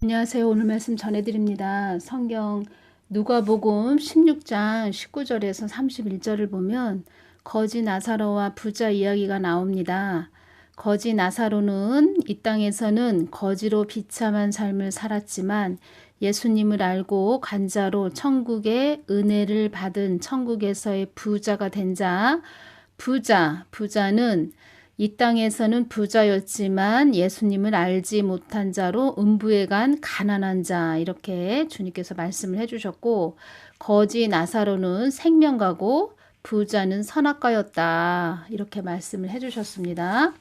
안녕하세요. 오늘 말씀 전해드립니다. 성경 누가복음 16장 19절에서 31절을 보면 거지 나사로와 부자 이야기가 나옵니다. 거지 나사로는 이 땅에서는 거지로 비참한 삶을 살았지만 예수님을 알고 간자로 천국의 은혜를 받은 천국에서의 부자가 된 자, 부자는 이 땅에서는 부자였지만 예수님을 알지 못한 자로 음부에 간 가난한 자, 이렇게 주님께서 말씀을 해주셨고, 거지 나사로는 생명가고 부자는 선악가였다, 이렇게 말씀을 해주셨습니다.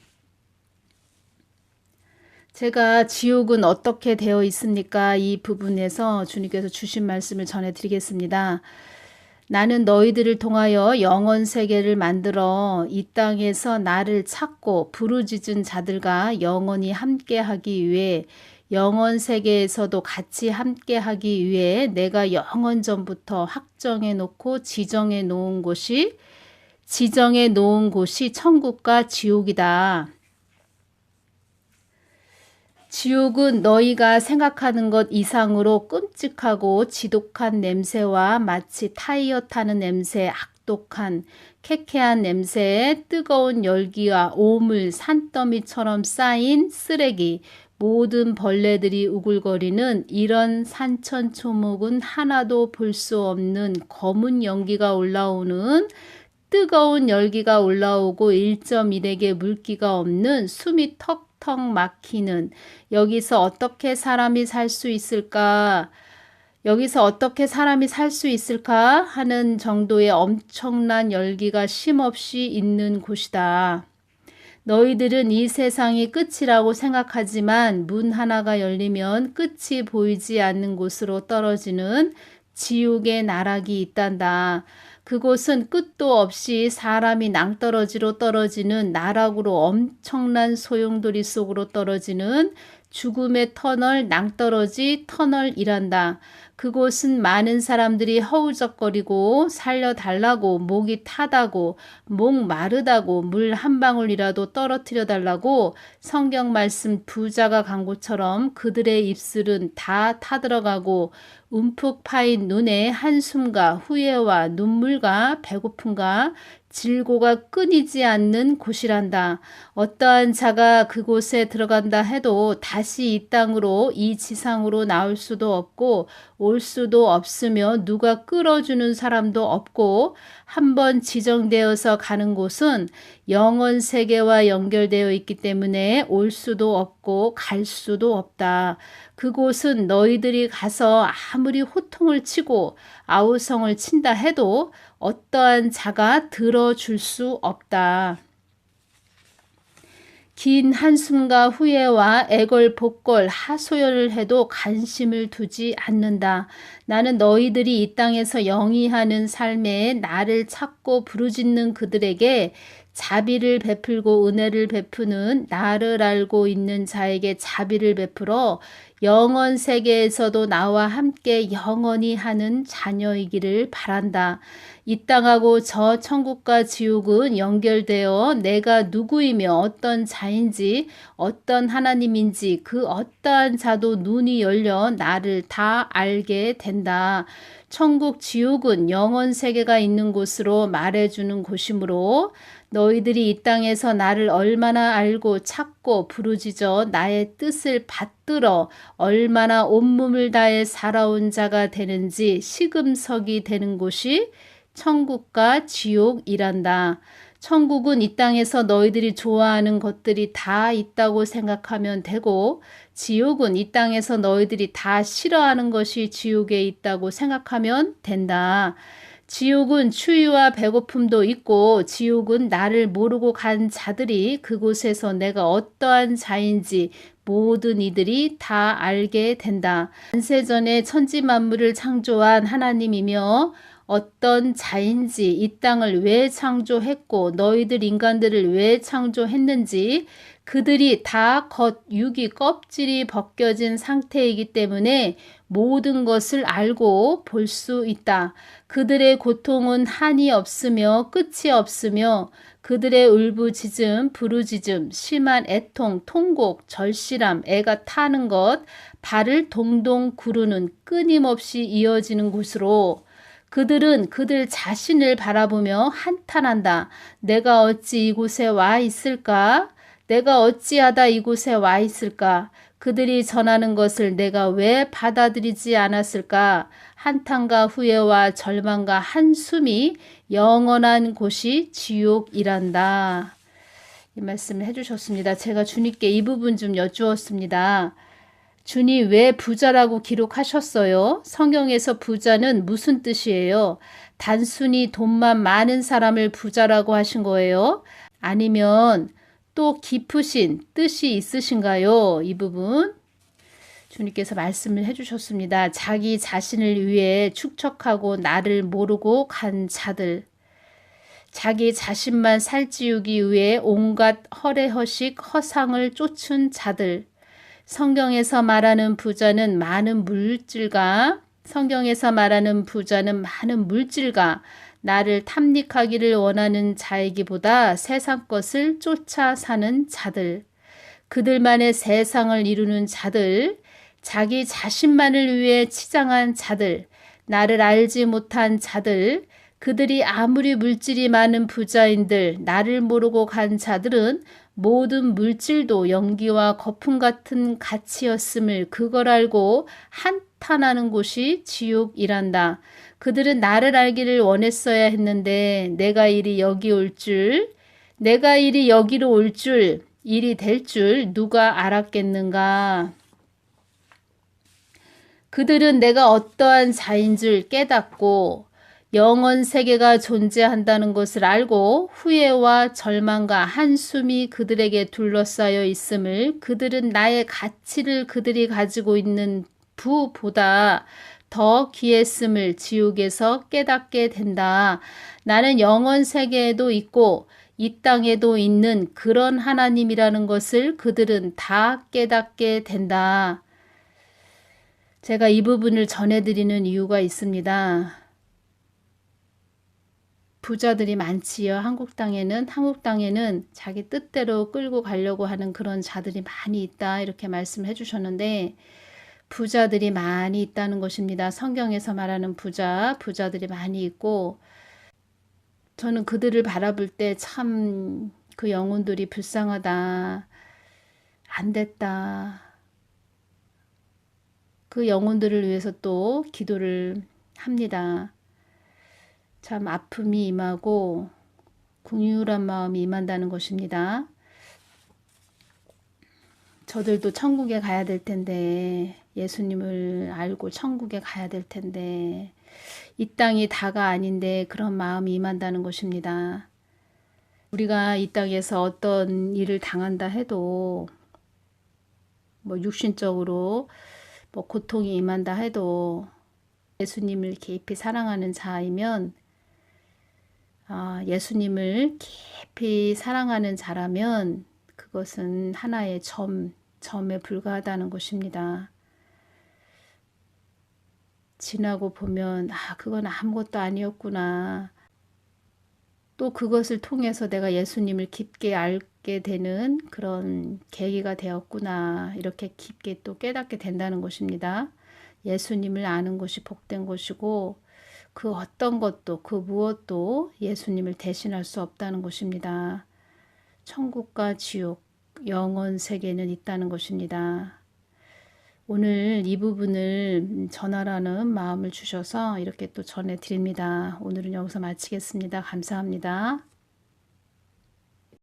제가 지옥은 어떻게 되어 있습니까? 이 부분에서 주님께서 주신 말씀을 전해드리겠습니다. 나는 너희들을 통하여 영원 세계를 만들어 이 땅에서 나를 찾고 부르짖은 자들과 영원히 함께하기 위해, 영원 세계에서도 같이 함께하기 위해 내가 영원 전부터 확정해 놓고 지정해 놓은 곳이 천국과 지옥이다. 지옥은 너희가 생각하는 것 이상으로 끔찍하고 지독한 냄새와 마치 타이어 타는 냄새, 악독한 쾌쾌한 냄새에 뜨거운 열기와 오물, 산더미처럼 쌓인 쓰레기, 모든 벌레들이 우글거리는 이런 산천초목은 하나도 볼 수 없는 검은 연기가 올라오는, 뜨거운 열기가 올라오고 1.1에게 물기가 없는, 숨이 턱턱 막히는, 여기서 어떻게 사람이 살 수 있을까? 하는 정도의 엄청난 열기가 쉼없이 있는 곳이다. 너희들은 이 세상이 끝이라고 생각하지만 문 하나가 열리면 끝이 보이지 않는 곳으로 떨어지는 지옥의 나락이 있단다. 그곳은 끝도 없이 사람이 낭떠러지로 떨어지는 나락으로, 엄청난 소용돌이 속으로 떨어지는 죽음의 터널, 낭떠러지 터널이란다. 그곳은 많은 사람들이 허우적거리고 살려달라고, 목이 타다고, 목 마르다고, 물 한 방울이라도 떨어뜨려 달라고 성경 말씀 부자가 간 곳처럼 그들의 입술은 다 타들어가고 움푹 파인 눈에 한숨과 후회와 눈물과 배고픔과 질고가 끊이지 않는 곳이란다. 어떠한 자가 그곳에 들어간다 해도 다시 이 땅으로, 이 지상으로 나올 수도 없고 올 수도 없으며 누가 끌어주는 사람도 없고, 한번 지정되어서 가는 곳은 영원 세계와 연결되어 있기 때문에 올 수도 없고 갈 수도 없다. 그곳은 너희들이 가서 아무리 호통을 치고 아우성을 친다 해도 어떠한 자가 들어줄 수 없다. 긴 한숨과 후회와 애걸복걸 하소연을 해도 관심을 두지 않는다. 나는 너희들이 이 땅에서 영위하는 삶에 나를 찾고 부르짖는 그들에게 자비를 베풀고 은혜를 베푸는, 나를 알고 있는 자에게 자비를 베풀어 영원 세계에서도 나와 함께 영원히 하는 자녀이기를 바란다. 이 땅하고 저 천국과 지옥은 연결되어 내가 누구이며 어떤 자인지, 어떤 하나님인지 그 어떠한 자도 눈이 열려 나를 다 알게 된다. 천국, 지옥은 영원 세계가 있는 곳으로 말해주는 곳이므로 너희들이 이 땅에서 나를 얼마나 알고 찾고 부르짖어 나의 뜻을 받들어 얼마나 온몸을 다해 살아온 자가 되는지 시금석이 되는 곳이 천국과 지옥이란다. 천국은 이 땅에서 너희들이 좋아하는 것들이 다 있다고 생각하면 되고, 지옥은 이 땅에서 너희들이 다 싫어하는 것이 지옥에 있다고 생각하면 된다. 지옥은 추위와 배고픔도 있고, 지옥은 나를 모르고 간 자들이 그곳에서 내가 어떠한 자인지 모든 이들이 다 알게 된다. 만세전에 천지 만물을 창조한 하나님이며 어떤 자인지, 이 땅을 왜 창조했고 너희들 인간들을 왜 창조했는지 그들이 다 겉 육이 껍질이 벗겨진 상태이기 때문에 모든 것을 알고 볼 수 있다. 그들의 고통은 한이 없으며 끝이 없으며 그들의 울부짖음, 부르짖음, 심한 애통, 통곡, 절실함, 애가 타는 것, 달을 동동 구르는 끊임없이 이어지는 곳으로 그들은 그들 자신을 바라보며 한탄한다. 내가 어찌 이곳에 와 있을까? 내가 어찌하다 이곳에 와 있을까? 그들이 전하는 것을 내가 왜 받아들이지 않았을까? 한탄과 후회와 절망과 한숨이 영원한 곳이 지옥이란다. 이 말씀을 해주셨습니다. 제가 주님께 이 부분 좀 여쭈었습니다. 주님 왜 부자라고 기록하셨어요? 성경에서 부자는 무슨 뜻이에요? 단순히 돈만 많은 사람을 부자라고 하신 거예요? 아니면 또 깊으신 뜻이 있으신가요? 이 부분 주님께서 말씀을 해주셨습니다. 자기 자신을 위해 축척하고 나를 모르고 간 자들, 자기 자신만 살찌우기 위해 온갖 허례허식 허상을 쫓은 자들, 성경에서 말하는 부자는 많은 물질과 나를 탐닉하기를 원하는 자이기보다 세상 것을 쫓아 사는 자들, 그들만의 세상을 이루는 자들, 자기 자신만을 위해 치장한 자들, 나를 알지 못한 자들, 그들이 아무리 물질이 많은 부자인들, 나를 모르고 간 자들은 모든 물질도 연기와 거품 같은 가치였음을 그걸 알고 한탄하는 곳이 지옥이란다. 그들은 나를 알기를 원했어야 했는데 내가 이리 여기로 올 줄, 일이 될 줄 누가 알았겠는가. 그들은 내가 어떠한 자인 줄 깨닫고 영원 세계가 존재한다는 것을 알고 후회와 절망과 한숨이 그들에게 둘러싸여 있음을, 그들은 나의 가치를 그들이 가지고 있는 부보다 더 귀했음을 지옥에서 깨닫게 된다. 나는 영원 세계에도 있고 이 땅에도 있는 그런 하나님이라는 것을 그들은 다 깨닫게 된다. 제가 이 부분을 전해드리는 이유가 있습니다. 부자들이 많지요. 한국 땅에는 자기 뜻대로 끌고 가려고 하는 그런 자들이 많이 있다. 이렇게 말씀해 주셨는데 부자들이 많이 있다는 것입니다. 성경에서 말하는 부자들이 많이 있고 저는 그들을 바라볼 때 참 그 영혼들이 불쌍하다. 안 됐다. 그 영혼들을 위해서 또 기도를 합니다. 참 아픔이 임하고 긍휼한 마음이 임한다는 것입니다. 저들도 천국에 가야 될 텐데, 예수님을 알고 천국에 가야 될 텐데 이 땅이 다가 아닌데 그런 마음이 임한다는 것입니다. 우리가 이 땅에서 어떤 일을 당한다 해도 육신적으로 고통이 임한다 해도 예수님을 깊이 사랑하는 자이면 예수님을 깊이 사랑하는 자라면 그것은 하나의 점에 불과하다는 것입니다. 지나고 보면 그건 아무것도 아니었구나. 또 그것을 통해서 내가 예수님을 깊게 알게 되는 그런 계기가 되었구나. 이렇게 깊게 또 깨닫게 된다는 것입니다. 예수님을 아는 것이 복된 것이고 그 어떤 것도 그 무엇도 예수님을 대신할 수 없다는 것입니다. 천국과 지옥, 영원 세계는 있다는 것입니다. 오늘 이 부분을 전하라는 마음을 주셔서 이렇게 또 전해드립니다. 오늘은 여기서 마치겠습니다. 감사합니다.